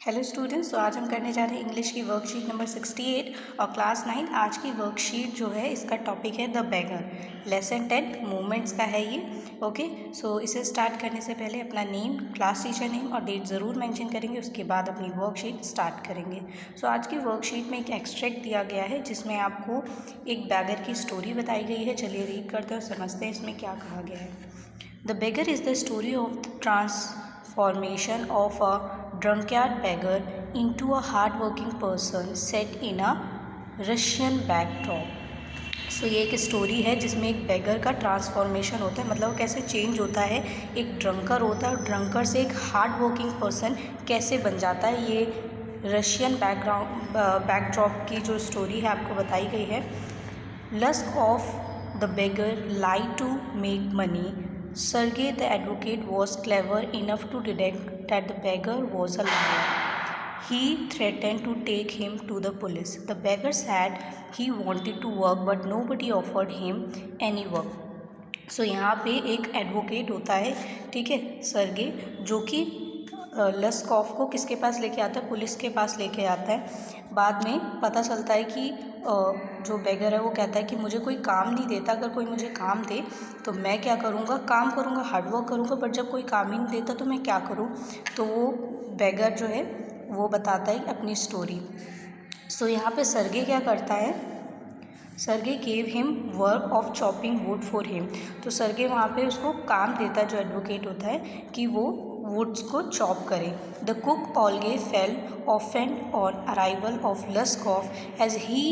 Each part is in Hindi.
हेलो स्टूडेंट्स, तो आज हम करने जा रहे हैं इंग्लिश की वर्कशीट नंबर 68 और क्लास 9। आज की वर्कशीट जो है इसका टॉपिक है द बेगर। लेसन 10 मूवमेंट्स का है ये। ओके, सो इसे स्टार्ट करने से पहले अपना नेम, क्लास टीचर नेम और डेट ज़रूर मेंशन करेंगे। उसके बाद अपनी वर्कशीट स्टार्ट करेंगे। सो आज की वर्कशीट में एक एक्सट्रैक्ट दिया गया है जिसमें आपको एक बैगर की स्टोरी बताई गई है। चलिए रीड करते हैं और समझते हैं इसमें क्या कहा गया है। The beggar is the story of the transformation of a drunkard beggar into a hard-working person set in a Russian backdrop। सो ये एक स्टोरी है जिसमें एक बेगर का ट्रांसफॉर्मेशन होता है, मतलब वो कैसे चेंज होता है। एक ड्रंकर होता है और ड्रंकर से एक हार्ड वर्किंग पर्सन कैसे बन जाता है। ये रशियन बैकड्रॉप की जो स्टोरी है आपको बताई गई है। Lust of the beggar lie to make money. Sergey the advocate was clever enough to detect that the beggar was a liar. He threatened to take him to the police. The beggar said he wanted to work but nobody offered him any work. सो यहाँ पे एक एडवोकेट होता है, ठीक है, सर्गे, जो कि लस्कॉफ को किसके पास लेके आता है, पुलिस के पास लेके आता है। बाद में पता चलता है कि जो बेगर है वो कहता है कि मुझे कोई काम नहीं देता, अगर कोई मुझे काम दे तो मैं क्या करूँगा, काम करूँगा, हार्डवर्क करूँगा, बट जब कोई काम ही नहीं देता तो मैं क्या करूँ। तो वो बेगर जो है वो बताता है अपनी स्टोरी। सो यहाँ पे सर्गे क्या करता है, Sergei gave him work of chopping wood for him. तो सर्गे वहाँ पे उसको काम देता है, जो एडवोकेट होता है, कि वो वुड्स को चॉप करे। The cook Olga felt offended on arrival of Lushkoff as he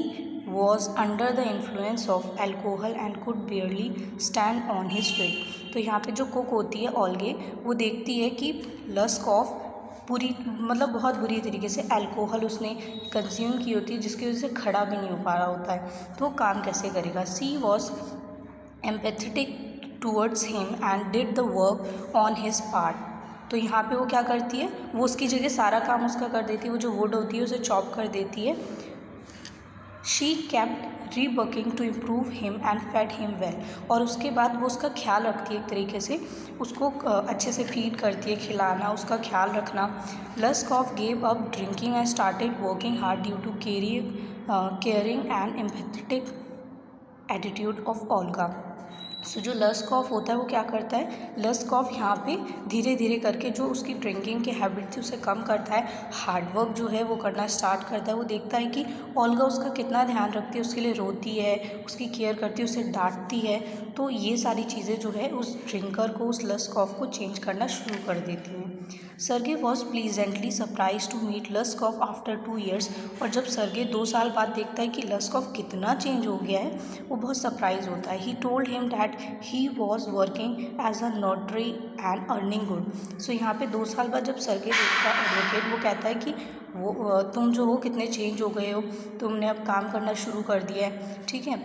was under the influence of alcohol and could barely stand on his feet. तो यहाँ पे जो कुक होती है ऑलगे, वो देखती है कि लस्कॉफ पूरी मतलब बहुत बुरी तरीके से अल्कोहल उसने कंज्यूम की होती है, जिसकी वजह से खड़ा भी नहीं हो पा रहा होता है। तो वो काम कैसे करेगा। She was empathetic towards him and did the work on his part. तो यहाँ पे वो क्या करती है, वो उसकी जगह सारा काम उसका कर देती है, वो जो वुड होती है उसे चॉप कर देती है। She kept reworking to improve him and fed him well. और उसके बाद वो उसका ख्याल रखती है, एक तरीके से उसको अच्छे से फीड करती है, खिलाना, उसका ख्याल रखना। Lushkoff gave up drinking and started working hard due to caring and empathetic attitude of Olga. So जो लस्कॉफ होता है वो क्या करता है, लस्कॉफ यहाँ पे धीरे धीरे करके जो उसकी ड्रिंकिंग की हैबिट थी उसे कम करता है, हार्डवर्क जो है वो करना स्टार्ट करता है। वो देखता है कि ओल्गा उसका कितना ध्यान रखती है, उसके लिए रोती है, उसकी केयर करती है, उसे डांटती है। तो ये सारी चीज़ें जो है उस ड्रिंकर को, उस लस्कॉफ को चेंज करना शुरू कर देती हैं। Sergei was pleasantly surprise to meet Lushkoff after 2 years। और जब सर्गे 2 साल बाद देखता है कि लस्कॉफ कितना चेंज हो गया है, वो बहुत सरप्राइज होता है। He told him that he was working as a notary and earning good. So यहाँ पे 2 साल बाद जब सर्गे देखता है एडवोकेट, वो कहता है कि वो तुम जो हो कितने चेंज हो गए हो, तुमने अब काम करना शुरू कर दिया है, ठीक है।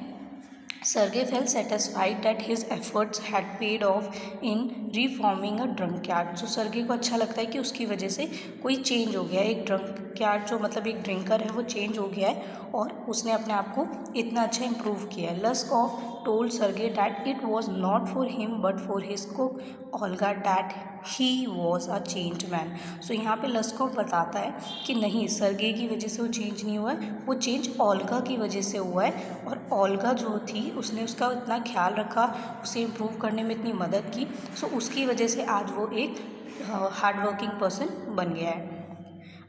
Sergey felt satisfied that his efforts had paid off in reforming a drunkard। जो सर्गे को अच्छा लगता है कि उसकी वजह से कोई चेंज हो गया है, एक ड्रंकयार्ड जो मतलब एक ड्रिंकर है वो चेंज हो गया है और उसने अपने आप को इतना अच्छा इम्प्रूव किया है। Lushkoff told Sergei that it was not for him but for his cook Olga that he was a change man. So यहाँ पे लस्कॉफ बताता है कि नहीं, सर्गे की वजह से वो चेंज नहीं हुआ है, वो चेंज ओल्गा की वजह से हुआ है। और ओल्गा जो थी उसने उसका इतना ख्याल रखा, उसे इम्प्रूव करने में इतनी मदद की, सो उसकी वजह से आज वो एक हार्ड वर्किंग पर्सन बन गया है।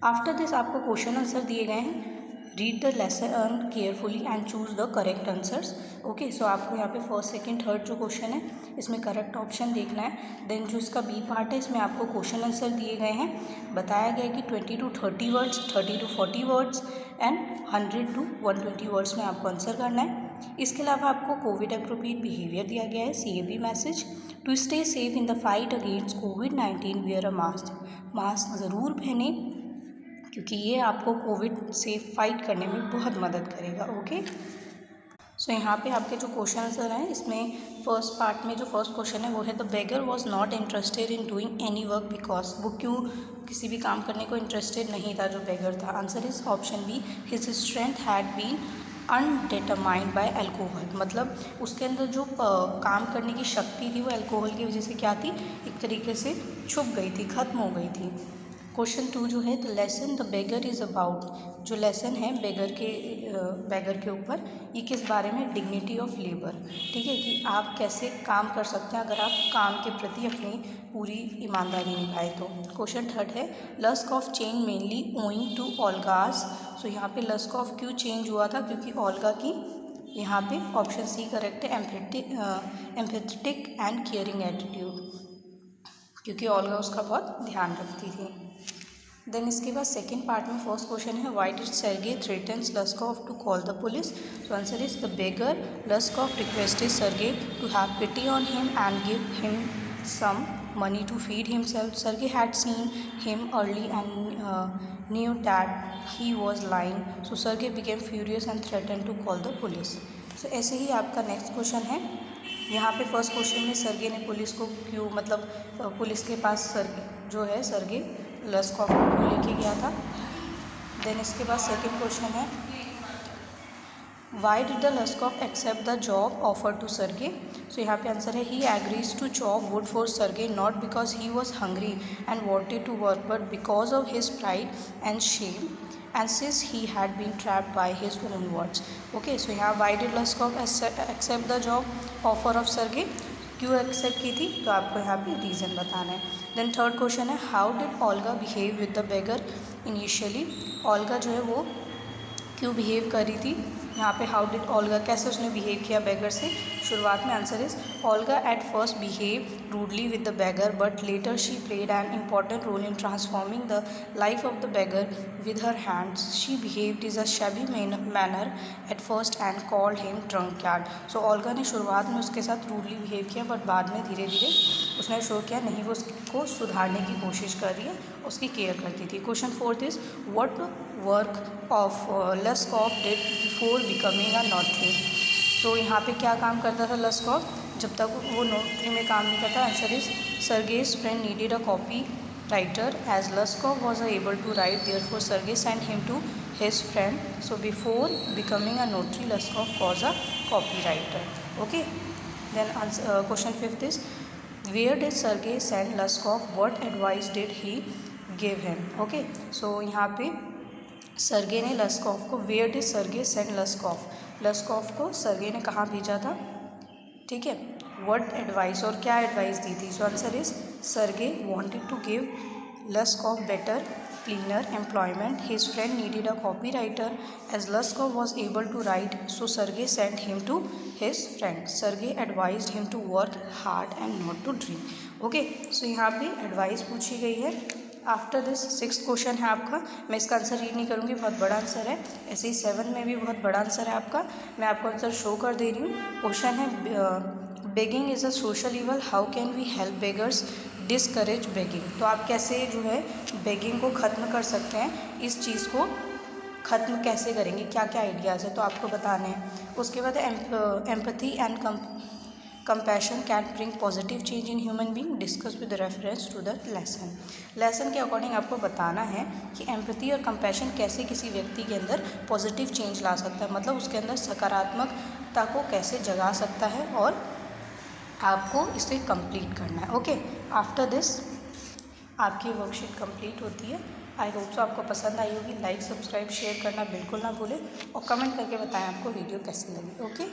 आफ्टर दिस आपको क्वेश्चन आंसर दिए गए हैं। Read the lesson carefully and choose the correct answers. Okay, so आपको यहाँ पे फर्स्ट सेकंड थर्ड जो क्वेश्चन है इसमें करेक्ट ऑप्शन देखना है। देन जो इसका बी पार्ट है इसमें आपको क्वेश्चन आंसर दिए गए हैं। बताया गया है कि 20 to 30 words, 30 to 40 words and 100 to 120 words में आपको आंसर करना है। इसके अलावा आपको कोविड अप्रोप्रिएट बिहेवियर दिया गया है, CAB message. To stay safe in the fight against कोविड-19 वेयर अ मास्क। मास्क ज़रूर पहने क्योंकि ये आपको कोविड से फाइट करने में बहुत मदद करेगा। ओके, सो यहाँ पे आपके जो क्वेश्चन आंसर हैं इसमें फर्स्ट पार्ट में जो फर्स्ट क्वेश्चन है वो है the beggar was not interested in doing any work because. वो क्यों किसी भी काम करने को इंटरेस्टेड नहीं था जो बेगर था। Answer is option B, his strength had been undetermined by alcohol. मतलब उसके अंदर जो काम करने की शक्ति थी वो अल्कोहल की वजह से क्या थी, एक तरीके से छुप गई थी, ख़त्म हो गई थी। क्वेश्चन 2 जो है, the lesson the beggar is about, जो लेसन है बेगर के ऊपर, ये किस बारे में, डिग्निटी ऑफ लेबर। ठीक है, कि आप कैसे काम कर सकते हैं अगर आप काम के प्रति अपनी पूरी ईमानदारी निभाए तो। क्वेश्चन 3 है, Lushkoff change mainly owing to Olga's. So यहाँ पे लस्क ऑफ क्यों चेंज हुआ था, क्योंकि ओल्गा की, यहाँ पे ऑप्शन सी करेक्ट है, एम्पैथेटिक एंड केयरिंग एटीट्यूड, क्योंकि ओल्गा उसका बहुत ध्यान रखती थी। देन इसके बाद सेकेंड पार्ट में फर्स्ट क्वेश्चन है, why did Sergei threatens Lushkoff to call the police. So answer is the beggar Lushkoff requested Sergei to have pity on him and give him some money to feed himself. Sergey had seen him early and knew that he was lying. So Sergey became furious and threatened to call the police. So ऐसे ही आपका नेक्स्ट क्वेश्चन है, यहाँ पे फर्स्ट क्वेश्चन में सर्गे ने पुलिस को क्यों, मतलब पुलिस के पास सर्गे लस्कॉफ को क्यों लेके गया था। देन इसके बाद सेकंड क्वेश्चन है, why did the Lushkoff accept the job offer to Sergei. So यहाँ पे आंसर है, he agrees to chop wood for Sergei not because he was hungry and wanted to work but because of his pride and shame and since he had been trapped by his own words. Okay, so यहाँ why did Lushkoff accept the job offer of Sergei, क्यों एक्सेप्ट की थी, तो आपको यहाँ पे रीज़न बताना है। देन थर्ड क्वेश्चन है, how did Olga behave with the beggar initially. Olga जो है वो क्यों बिहेव कर रही थी, यहाँ पे हाउ डिड ओल्गा, कैसे उसने बिहेव किया बेगर से शुरुआत में। Answer is, Olga at first behave rudely with the beggar but later she played an important role in transforming the life of the beggar with her hands. She behaved is a shabby manner at first and called him drunkard. So Olga ने शुरुआत में उसके साथ रूडली बिहेव किया बट बाद में धीरे धीरे उसने शो किया नहीं, वो उसको सुधारने की कोशिश कर रही है, उसकी केयर करती थी। Question fourth is, what work of Lushkoff did before becoming a notary. तो यहाँ पे क्या काम करता था लस्कॉफ जब तक वो नोटरी में काम नहीं करता। Answer is, Sergei's friend needed a copy writer as Lushkoff was able to write, therefore Sergei sent him to his friend. So before becoming a notary, Leskov was a copywriter. Okay. Then question fifth is, where did Sergey send Leskov? What advice did he give him? Okay. So यहाँ पे सर्गे ने लस्कॉफ को, वेयर डिड सर्गे सेंड लस्कॉफ, लस्कॉफ को सर्गे ने कहाँ भेजा था। ठीक है, व्हाट एडवाइस, और क्या एडवाइस दी थी। So answer is, Sergei wanted to give Lushkoff better cleaner employment. His friend needed a copywriter as Luskov was able to write, so Sergey sent him to his friend. Sergey advised him to work hard and not to drink. Okay, so यहाँ पे एडवाइस पूछी गई है। आफ्टर दिस सिक्स्थ क्वेश्चन है आपका, मैं इसका आंसर रीड नहीं करूँगी, बहुत बड़ा आंसर है। ऐसे ही 7 में भी बहुत बड़ा आंसर है आपका, मैं आपको आंसर शो कर दे रही हूँ। क्वेश्चन है, begging is a social evil, how can we help beggars discourage begging. तो आप कैसे जो है बेगिंग को ख़त्म कर सकते हैं, इस चीज़ को ख़त्म कैसे करेंगे, क्या क्या आइडियाज़ है तो आपको बताने हैं। उसके बाद empathy and compassion can bring positive change in human being, discuss with reference to the lesson के अकॉर्डिंग आपको बताना है कि एम्पैथी और कंपैशन कैसे किसी व्यक्ति के अंदर पॉजिटिव चेंज ला सकता है, मतलब उसके अंदर सकारात्मकता को कैसे जगा सकता है, और आपको इसे कंप्लीट करना है। ओके, आफ्टर दिस आपकी वर्कशीट कंप्लीट होती है। आई होप सो आपको पसंद आई होगी। लाइक, सब्सक्राइब, शेयर करना बिल्कुल ना भूलें और कमेंट करके बताएं आपको वीडियो कैसी लगी। ओके।